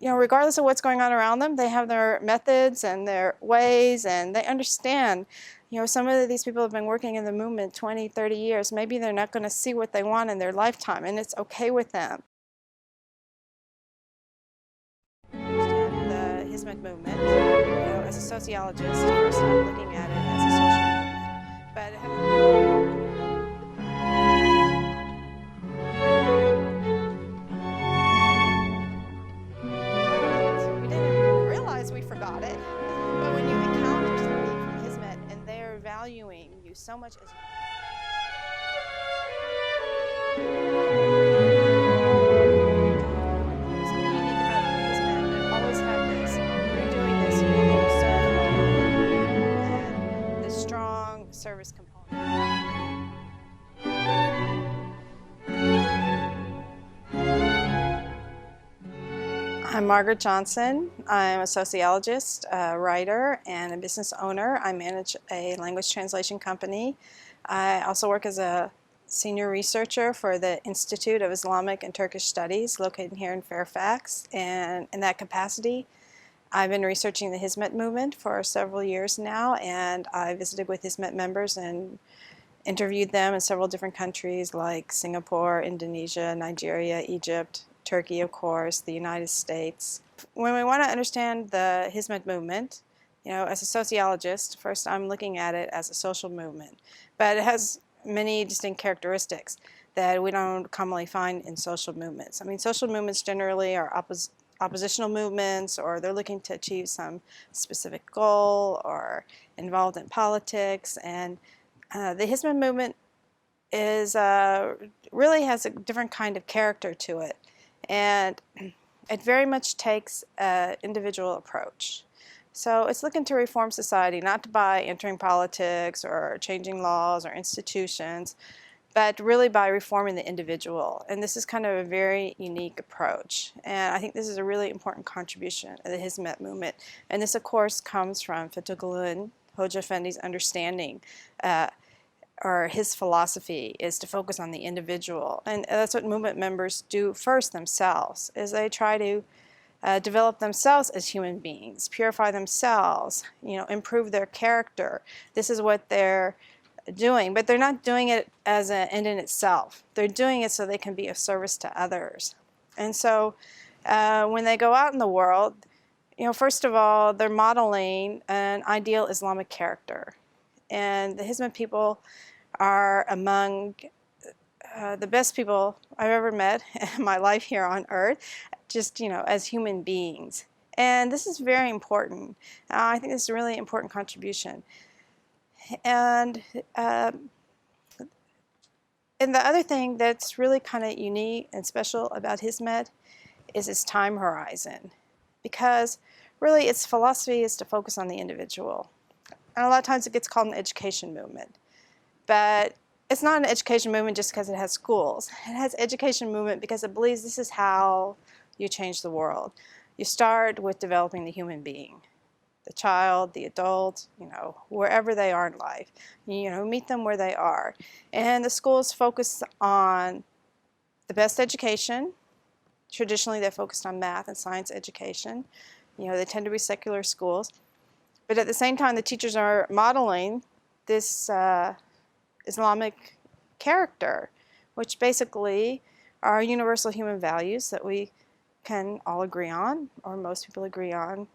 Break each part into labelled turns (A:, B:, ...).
A: regardless of what's going on around them, they have their methods and their ways, and they understand. Some of these people have been working in the movement 20, 30 years. Maybe they're not going to see what they want in their lifetime, and it's okay with them. The Hizmet Movement, as a sociologist, first I'm looking at it as a social movement, but we didn't realize we forgot it. But when you encounter somebody from Hizmet and they're valuing you so much as service component. I'm Margaret Johnson. I'm a sociologist, a writer, and a business owner. I manage a language translation company. I also work as a senior researcher for the Institute of Islamic and Turkish Studies located here in Fairfax, and in that capacity I've been researching the Hizmet movement for several years now, and I visited with Hizmet members and interviewed them in several different countries like Singapore, Indonesia, Nigeria, Egypt, Turkey, of course, the United States. When we want to understand the Hizmet movement, as a sociologist, first I'm looking at it as a social movement, but it has many distinct characteristics that we don't commonly find in social movements. I mean, social movements generally are oppositional movements, or they're looking to achieve some specific goal or involved in politics, and the Hizmet movement is really has a different kind of character to it, and it very much takes an individual approach. So it's looking to reform society, not by entering politics or changing laws or institutions, but really by reforming the individual. And this is kind of a very unique approach. And I think this is a really important contribution of the Hizmet movement. And this, of course, comes from Fethullah Gulen, Hoja Efendi's understanding, or his philosophy is to focus on the individual. And that's what movement members do first themselves, is they try to develop themselves as human beings, purify themselves, improve their character. This is what they're doing, but they're not doing it as an end in itself. They're doing it so they can be of service to others. And so when they go out in the world, first of all, they're modeling an ideal Islamic character. And the Hizmet people are among the best people I've ever met in my life here on earth, just, as human beings. And this is very important. I think this is a really important contribution. And the other thing that's really kind of unique and special about Hizmet is its time horizon, because really its philosophy is to focus on the individual. And a lot of times it gets called an education movement, but it's not an education movement just because it has schools. It has education movement because it believes this is how you change the world. You start with developing the human being. The child, the adult, wherever they are in life. Meet them where they are. And the schools focus on the best education. Traditionally, they're focused on math and science education. They tend to be secular schools. But at the same time, the teachers are modeling this Islamic character, which basically are universal human values that we can all agree on, or most people agree on.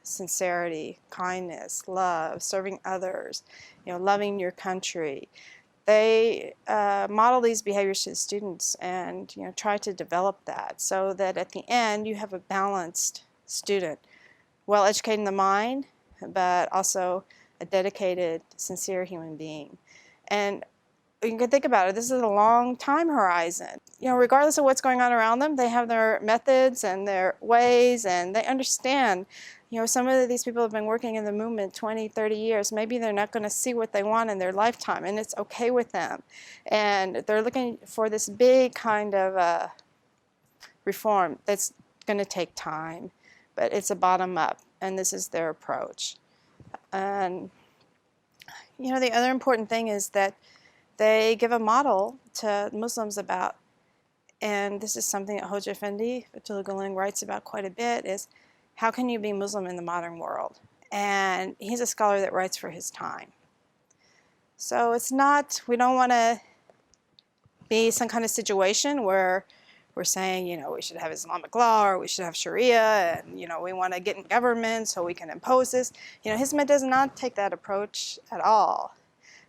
A: Sincerity, kindness, love, serving others, loving your country. They model these behaviors to the students and try to develop that so that at the end you have a balanced student, well educated in the mind, but also a dedicated, sincere human being. And you can think about it, this is a long time horizon. Regardless of what's going on around them, they have their methods and their ways, and they understand. Some of these people have been working in the movement 20, 30 years. Maybe they're not going to see what they want in their lifetime, and it's okay with them. And they're looking for this big kind of reform that's going to take time, but it's a bottom up, and this is their approach. And the other important thing is that they give a model to Muslims about and this is something that Hoja Effendi, Fethullah Gulen, writes about quite a bit, is how can you be Muslim in the modern world? And he's a scholar that writes for his time. So it's not, we don't want to be some kind of situation where we're saying, you know, we should have Islamic law or we should have Sharia, and, you know, we want to get in government so we can impose this. You know, Hizmet does not take that approach at all.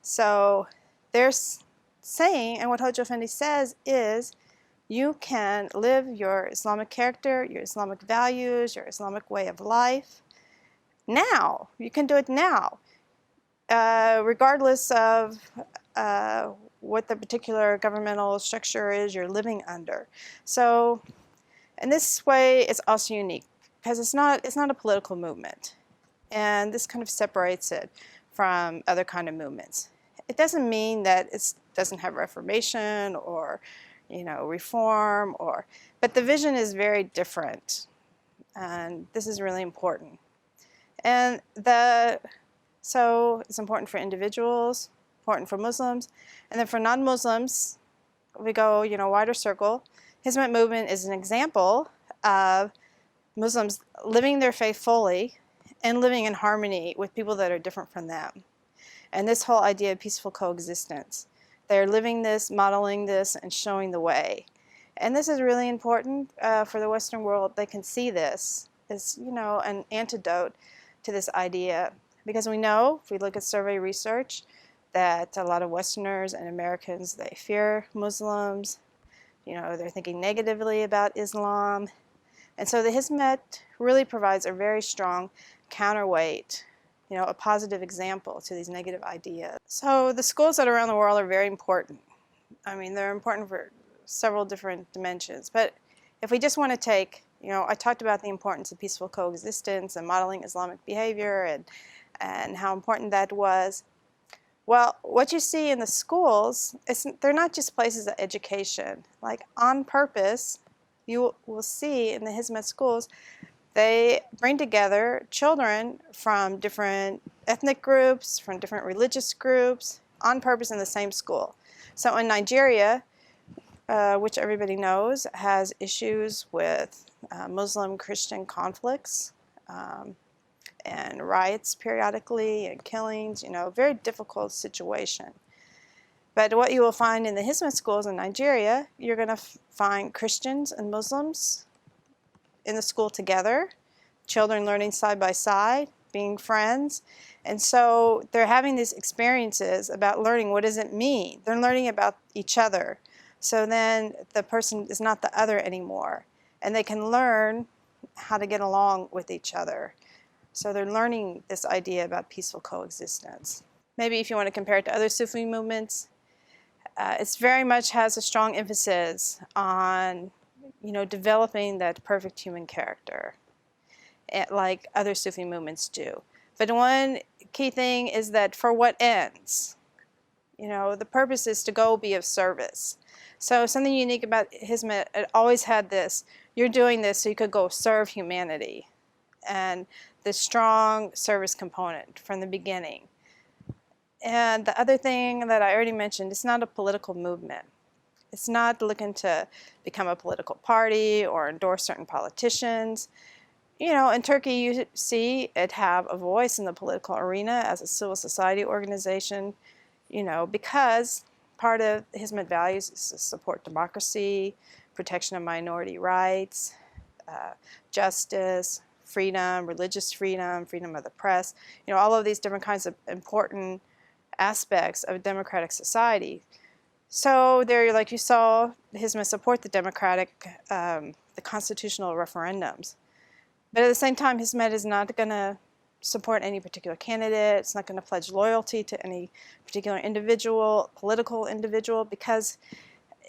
A: So they're saying, and what Hoja Effendi says is, you can live your Islamic character, your Islamic values, your Islamic way of life now. You can do it now, regardless of what the particular governmental structure is you're living under. So, and this way it's also unique because it's not a political movement, and this kind of separates it from other kind of movements. It doesn't mean that it doesn't have reformation or, you know, reform, but the vision is very different, and this is really important. And so it's important for individuals, important for Muslims, and then for non-Muslims, we go, you know, wider circle. Hizmet Movement is an example of Muslims living their faith fully and living in harmony with people that are different from them. And this whole idea of peaceful coexistence. They're living this, modeling this, and showing the way. And this is really important for the Western world. They can see this as, you know, an antidote to this idea. Because we know, if we look at survey research, that a lot of Westerners and Americans, they fear Muslims. You know, they're thinking negatively about Islam. And so the Hizmet really provides a very strong counterweight, you know, a positive example to these negative ideas. So the schools that are around the world are very important. I mean, they're important for several different dimensions. But if we just want to take, you know, I talked about the importance of peaceful coexistence and modeling Islamic behavior and how important that was. Well, what you see in the schools, they're not just places of education. Like, on purpose, you will see in the Hizmet schools, they bring together children from different ethnic groups, from different religious groups, on purpose in the same school. So in Nigeria, which everybody knows, has issues with Muslim-Christian conflicts, and riots periodically, and killings, you know, very difficult situation. But what you will find in the Hizmet schools in Nigeria, you're going to find Christians and Muslims in the school together, children learning side by side, being friends. And so they're having these experiences about learning, what does it mean? They're learning about each other. So then the person is not the other anymore. And they can learn how to get along with each other. So they're learning this idea about peaceful coexistence. Maybe if you want to compare it to other Sufi movements, it very much has a strong emphasis on, you know, developing that perfect human character, like other Sufi movements do. But one key thing is that for what ends? You know, the purpose is to go be of service. So something unique about Hizmet, it always had this, you're doing this so you could go serve humanity. And the strong service component from the beginning. And the other thing that I already mentioned, it's not a political movement. It's not looking to become a political party or endorse certain politicians. You know, in Turkey, you see it have a voice in the political arena as a civil society organization, you know, because part of Hizmet values is to support democracy, protection of minority rights, justice, freedom, religious freedom, freedom of the press, you know, all of these different kinds of important aspects of a democratic society. So there, like you saw, Hizmet support the democratic, the constitutional referendums. But at the same time, Hizmet is not going to support any particular candidate. It's not going to pledge loyalty to any particular individual, political individual, because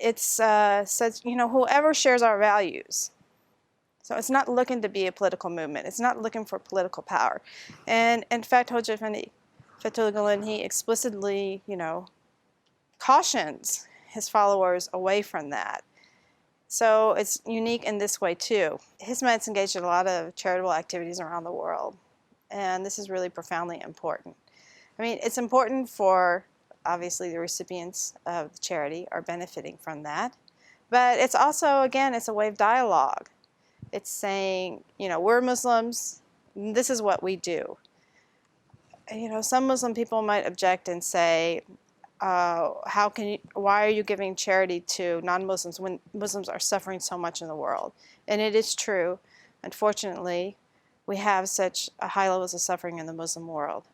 A: it says, you know, whoever shares our values. So it's not looking to be a political movement. It's not looking for political power. And in fact, Hoja Effendi, Fethullah Gulen, he explicitly, you know, cautions his followers away from that. So it's unique in this way too. Hizmet's engaged in a lot of charitable activities around the world. And this is really profoundly important. I mean, it's important for, obviously, the recipients of the charity are benefiting from that. But it's also, again, it's a way of dialogue. It's saying, you know, we're Muslims, this is what we do. You know, some Muslim people might object and say, why are you giving charity to non-Muslims when Muslims are suffering so much in the world? And it is true. Unfortunately, we have such high levels of suffering in the Muslim world.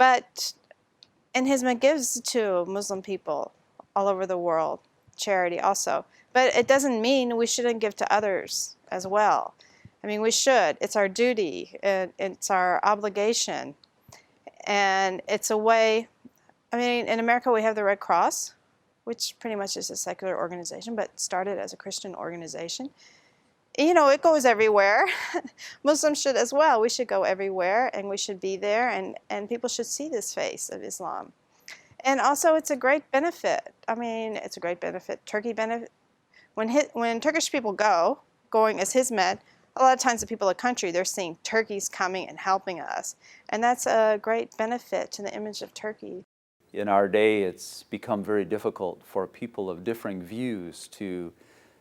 A: And Hizmet gives to Muslim people all over the world, charity also. But it doesn't mean we shouldn't give to others as well. I mean, we should. It's our duty. It's our obligation. And it's a way, I mean, in America we have the Red Cross, which pretty much is a secular organization, but started as a Christian organization. You know, it goes everywhere. Muslims should as well. We should go everywhere, and we should be there, and people should see this face of Islam. And also, it's a great benefit. I mean, it's a great benefit. Turkey benefit. When Turkish people going as Hizmet, a lot of times the people of the country, they're seeing Turkey's coming and helping us. And that's a great benefit to the image of Turkey.
B: In our day, it's become very difficult for people of differing views to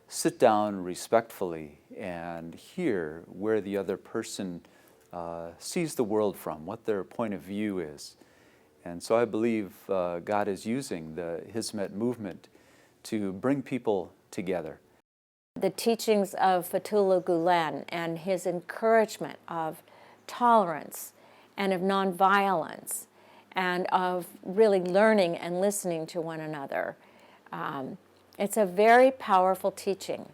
B: sit down respectfully and hear where the other person sees the world from, what their point of view is. And so I believe God is using the Hizmet movement to bring people together.
C: The teachings of Fethullah Gulen and his encouragement of tolerance and of nonviolence and of really learning and listening to one another. It's a very powerful teaching.